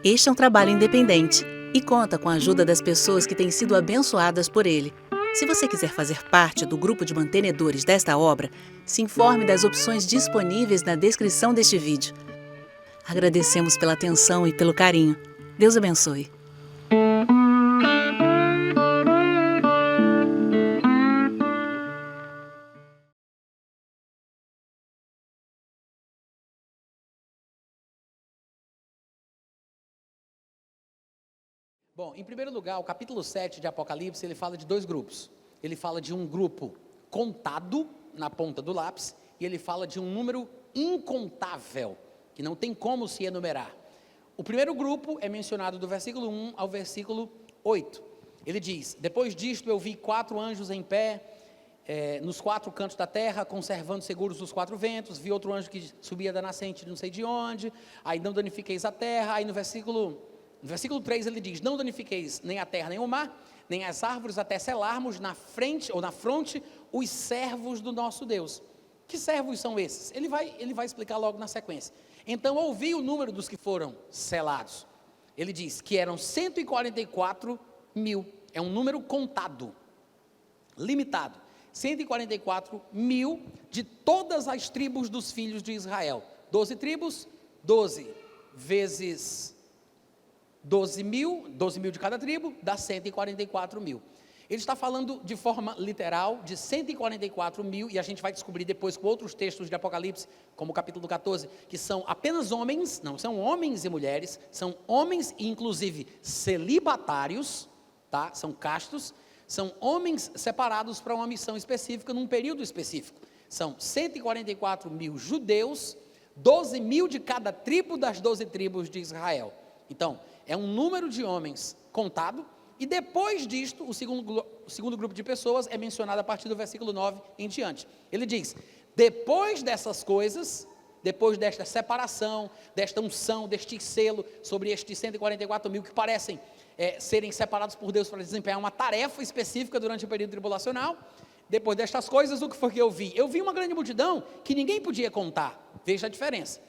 Este é um trabalho independente e conta com a ajuda das pessoas que têm sido abençoadas por ele. Se você quiser fazer parte do grupo de mantenedores desta obra, se informe das opções disponíveis na descrição deste vídeo. Agradecemos pela atenção e pelo carinho. Deus abençoe. Bom, em primeiro lugar, o capítulo 7 de Apocalipse, ele fala de dois grupos. Ele fala de um grupo contado na ponta do lápis, e ele fala de um número incontável, que não tem como se enumerar. O primeiro grupo é mencionado do versículo 1 ao versículo 8. Ele diz: depois disto eu vi 4 anjos em pé, nos 4 cantos da terra, conservando seguros os 4 ventos. Vi outro anjo que subia da nascente de não sei de onde, aí não danifiqueis a terra. Aí no versículo 3 ele diz: não danifiqueis nem a terra nem o mar, nem as árvores, até selarmos na fronte os servos do nosso Deus. Que servos são esses? Ele vai explicar logo na sequência. Então ouvi o número dos que foram selados. Ele diz que eram 144 mil, é um número contado, limitado. 144 mil de todas as tribos dos filhos de Israel. 12 tribos, 12 vezes 12 mil de cada tribo, dá 144 mil. Ele está falando de forma literal de 144 mil, e a gente vai descobrir depois com outros textos de Apocalipse, como o capítulo 14, que são apenas homens, não são homens e mulheres, são homens inclusive celibatários, tá? São castos, são homens separados para uma missão específica, num período específico. São 144 mil judeus, 12 mil de cada tribo das 12 tribos de Israel. Então, é um número de homens contado, e depois disto, o segundo grupo de pessoas é mencionado a partir do versículo 9 em diante. Ele diz: depois dessas coisas, depois desta separação, desta unção, deste selo sobre estes 144 mil que parecem serem separados por Deus para desempenhar uma tarefa específica durante o período tribulacional, depois destas coisas, o que foi que eu vi? Eu vi uma grande multidão que ninguém podia contar. Veja a diferença.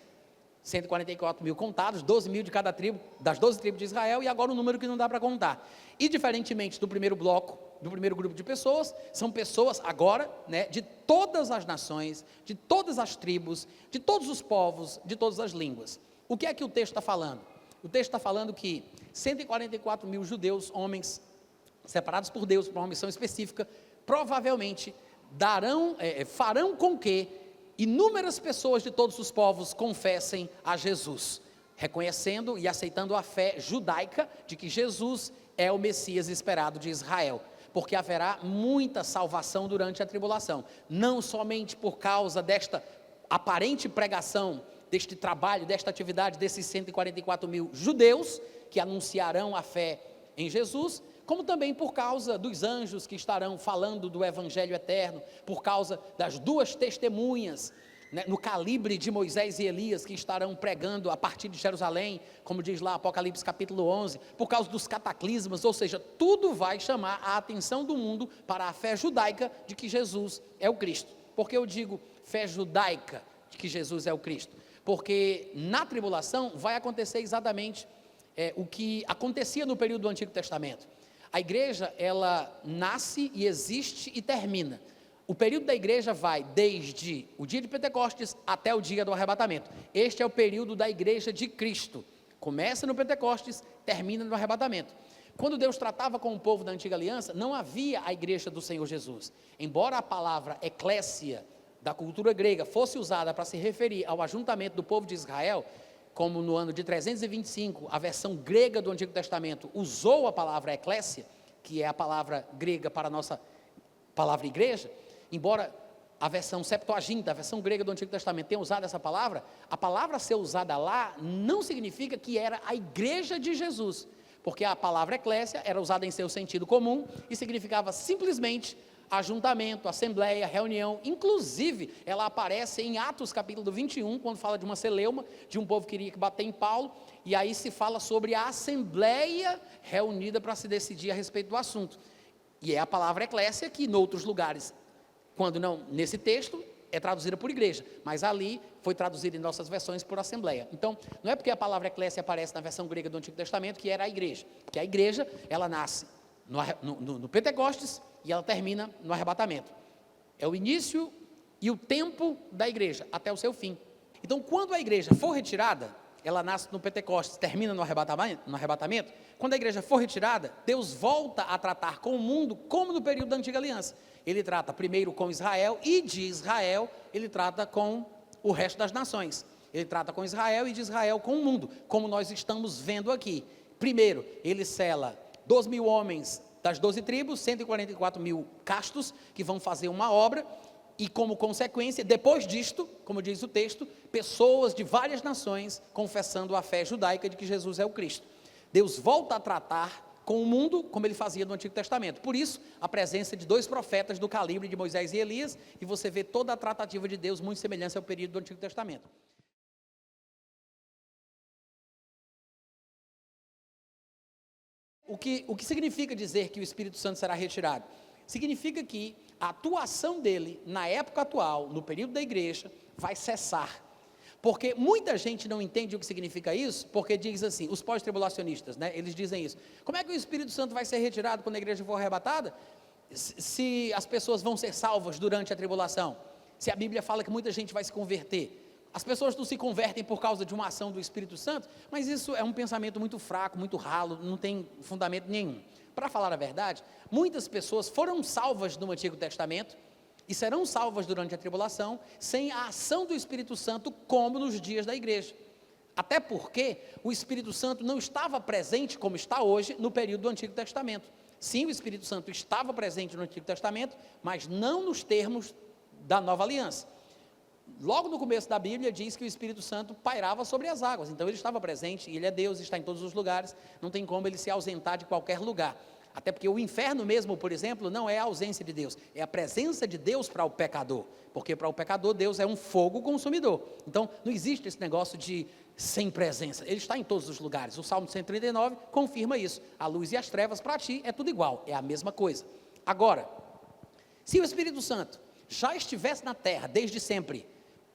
144 mil contados, 12 mil de cada tribo, das 12 tribos de Israel, e agora um número que não dá para contar. E diferentemente do primeiro bloco, do primeiro grupo de pessoas, são pessoas agora, de todas as nações, de todas as tribos, de todos os povos, de todas as línguas. O que é que o texto está falando? O texto está falando que 144 mil judeus, homens, separados por Deus para uma missão específica, provavelmente farão com que inúmeras pessoas de todos os povos confessem a Jesus, reconhecendo e aceitando a fé judaica de que Jesus é o Messias esperado de Israel, porque haverá muita salvação durante a tribulação, não somente por causa desta aparente pregação, deste trabalho, desta atividade desses 144 mil judeus que anunciarão a fé em Jesus, como também por causa dos anjos que estarão falando do Evangelho eterno, por causa das 2 testemunhas, no calibre de Moisés e Elias, que estarão pregando a partir de Jerusalém, como diz lá Apocalipse capítulo 11, por causa dos cataclismas, ou seja, tudo vai chamar a atenção do mundo para a fé judaica de que Jesus é o Cristo. Por que eu digo fé judaica de que Jesus é o Cristo? Porque na tribulação vai acontecer exatamente o que acontecia no período do Antigo Testamento. A igreja, ela nasce e existe e termina. O período da igreja vai desde o dia de Pentecostes até o dia do arrebatamento. Este é o período da igreja de Cristo. Começa no Pentecostes, termina no arrebatamento. Quando Deus tratava com o povo da antiga aliança, não havia a igreja do Senhor Jesus. Embora a palavra eclésia da cultura grega fosse usada para se referir ao ajuntamento do povo de Israel, como no ano de 325, a versão grega do Antigo Testamento usou a palavra eclésia, que é a palavra grega para a nossa palavra igreja, embora a versão Septuaginta, a versão grega do Antigo Testamento, tenha usado essa palavra, a palavra ser usada lá não significa que era a igreja de Jesus, porque a palavra eclésia era usada em seu sentido comum e significava simplesmente ajuntamento, assembleia, reunião. Inclusive, ela aparece em Atos capítulo 21, quando fala de uma celeuma, de um povo que queria bater em Paulo, e aí se fala sobre a assembleia reunida para se decidir a respeito do assunto. E é a palavra eclésia que, em outros lugares, quando não nesse texto, é traduzida por igreja, mas ali foi traduzida em nossas versões por assembleia. Então, não é porque a palavra eclésia aparece na versão grega do Antigo Testamento que era a igreja, porque a igreja, ela nasce no Pentecostes e ela termina no arrebatamento. É o início e o tempo da igreja, até o seu fim. Então, quando a igreja for retirada, ela nasce no Pentecostes, termina no arrebatamento. Quando a igreja for retirada, Deus volta a tratar com o mundo como no período da Antiga Aliança. Ele trata primeiro com Israel, e de Israel ele trata com o resto das nações. Ele trata com Israel e de Israel com o mundo, como nós estamos vendo aqui. Primeiro, ele sela 12.000 homens das 12 tribos, 144.000 castos, que vão fazer uma obra, e como consequência, depois disto, como diz o texto, pessoas de várias nações confessando a fé judaica de que Jesus é o Cristo. Deus volta a tratar com o mundo como ele fazia no Antigo Testamento. Por isso, a presença de 2 profetas do calibre de Moisés e Elias, e você vê toda a tratativa de Deus muito semelhante ao período do Antigo Testamento. O que significa dizer que o Espírito Santo será retirado? Significa que a atuação dele na época atual, no período da igreja, vai cessar. Porque muita gente não entende o que significa isso, porque diz assim, os pós-tribulacionistas, né, eles dizem isso. Como é que o Espírito Santo vai ser retirado quando a igreja for arrebatada? Se as pessoas vão ser salvas durante a tribulação? Se a Bíblia fala que muita gente vai se converter? As pessoas não se convertem por causa de uma ação do Espírito Santo? Mas isso é um pensamento muito fraco, muito ralo, não tem fundamento nenhum. Para falar a verdade, muitas pessoas foram salvas no Antigo Testamento, e serão salvas durante a tribulação, sem a ação do Espírito Santo, como nos dias da igreja. Até porque o Espírito Santo não estava presente, como está hoje, no período do Antigo Testamento. Sim, o Espírito Santo estava presente no Antigo Testamento, mas não nos termos da Nova Aliança. Logo no começo da Bíblia diz que o Espírito Santo pairava sobre as águas, então ele estava presente, ele é Deus, está em todos os lugares, não tem como ele se ausentar de qualquer lugar. Até porque o inferno mesmo, por exemplo, não é a ausência de Deus, é a presença de Deus para o pecador, porque para o pecador Deus é um fogo consumidor. Então não existe esse negócio de sem presença, ele está em todos os lugares. O Salmo 139 confirma isso, a luz e as trevas para ti é tudo igual, é a mesma coisa. Agora, se o Espírito Santo já estivesse na terra desde sempre,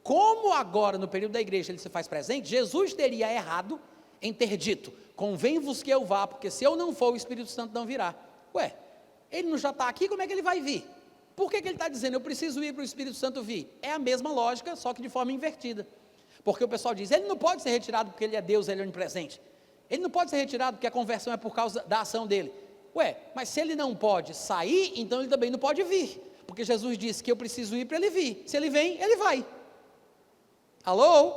como agora no período da igreja ele se faz presente, Jesus teria errado em ter dito, convém-vos que eu vá, porque se eu não for, o Espírito Santo não virá. Ué, ele não já está aqui, como é que ele vai vir? Por que ele está dizendo, eu preciso ir para o Espírito Santo vir? É a mesma lógica, só que de forma invertida. Porque o pessoal diz, ele não pode ser retirado porque ele é Deus, ele é onipresente. Ele não pode ser retirado porque a conversão é por causa da ação dele. Ué, mas se ele não pode sair, então ele também não pode vir. Porque Jesus disse que eu preciso ir para ele vir. Se ele vem, ele vai. Alô?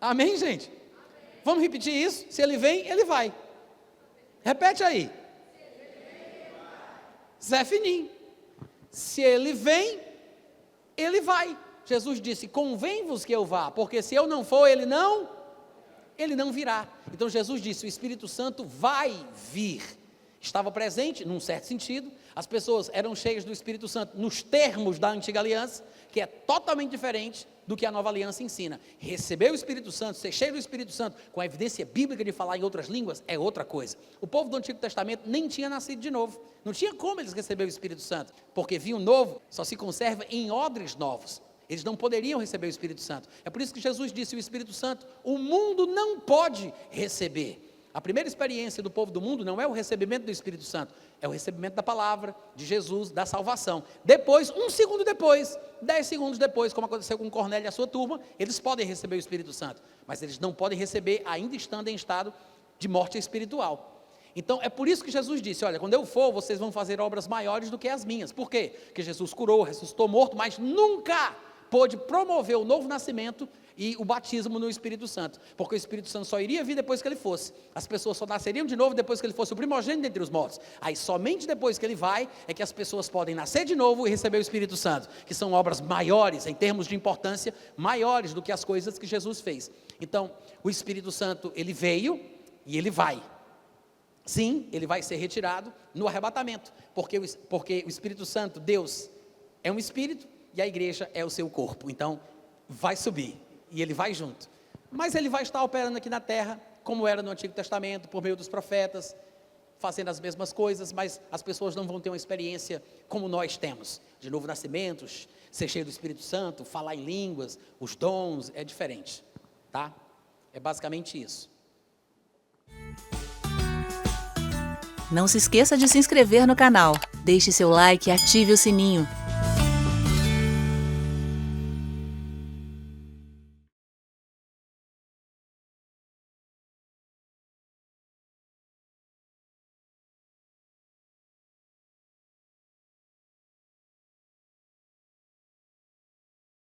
Amém, gente? Vamos repetir isso? Se ele vem, ele vai. Repete aí. Zé Fininho. Se ele vem, ele vai. Jesus disse, convém-vos que eu vá, porque se eu não for, ele não virá. Então Jesus disse, o Espírito Santo vai vir. Estava presente, num certo sentido, as pessoas eram cheias do Espírito Santo nos termos da Antiga Aliança, que é totalmente diferente do que a Nova Aliança ensina. Receber o Espírito Santo, ser cheio do Espírito Santo, com a evidência bíblica de falar em outras línguas, é outra coisa. O povo do Antigo Testamento nem tinha nascido de novo, não tinha como eles receberem o Espírito Santo, porque vinho novo só se conserva em odres novos. Eles não poderiam receber o Espírito Santo. É por isso que Jesus disse, o Espírito Santo, o mundo não pode receber. A primeira experiência do povo do mundo não é o recebimento do Espírito Santo, é o recebimento da palavra, de Jesus, da salvação. Depois, 1 segundo depois, 10 segundos depois, como aconteceu com Cornélio e a sua turma, eles podem receber o Espírito Santo, mas eles não podem receber ainda estando em estado de morte espiritual. Então, é por isso que Jesus disse, olha, quando eu for, vocês vão fazer obras maiores do que as minhas. Por quê? Porque Jesus curou, ressuscitou morto, mas nunca pôde promover o novo nascimento e o batismo no Espírito Santo, porque o Espírito Santo só iria vir depois que ele fosse, as pessoas só nasceriam de novo depois que ele fosse o primogênito entre os mortos, aí somente depois que ele vai, é que as pessoas podem nascer de novo e receber o Espírito Santo, que são obras maiores, em termos de importância, maiores do que as coisas que Jesus fez. Então, o Espírito Santo, ele veio e ele vai. Sim, ele vai ser retirado no arrebatamento, porque o Espírito Santo, Deus, é um Espírito, e a igreja é o seu corpo, então vai subir, e ele vai junto, mas ele vai estar operando aqui na terra, como era no Antigo Testamento, por meio dos profetas, fazendo as mesmas coisas, mas as pessoas não vão ter uma experiência como nós temos, de novo nascimento, ser cheio do Espírito Santo, falar em línguas, os dons, é diferente, tá? É basicamente isso. Não se esqueça de se inscrever no canal, deixe seu like e ative o sininho.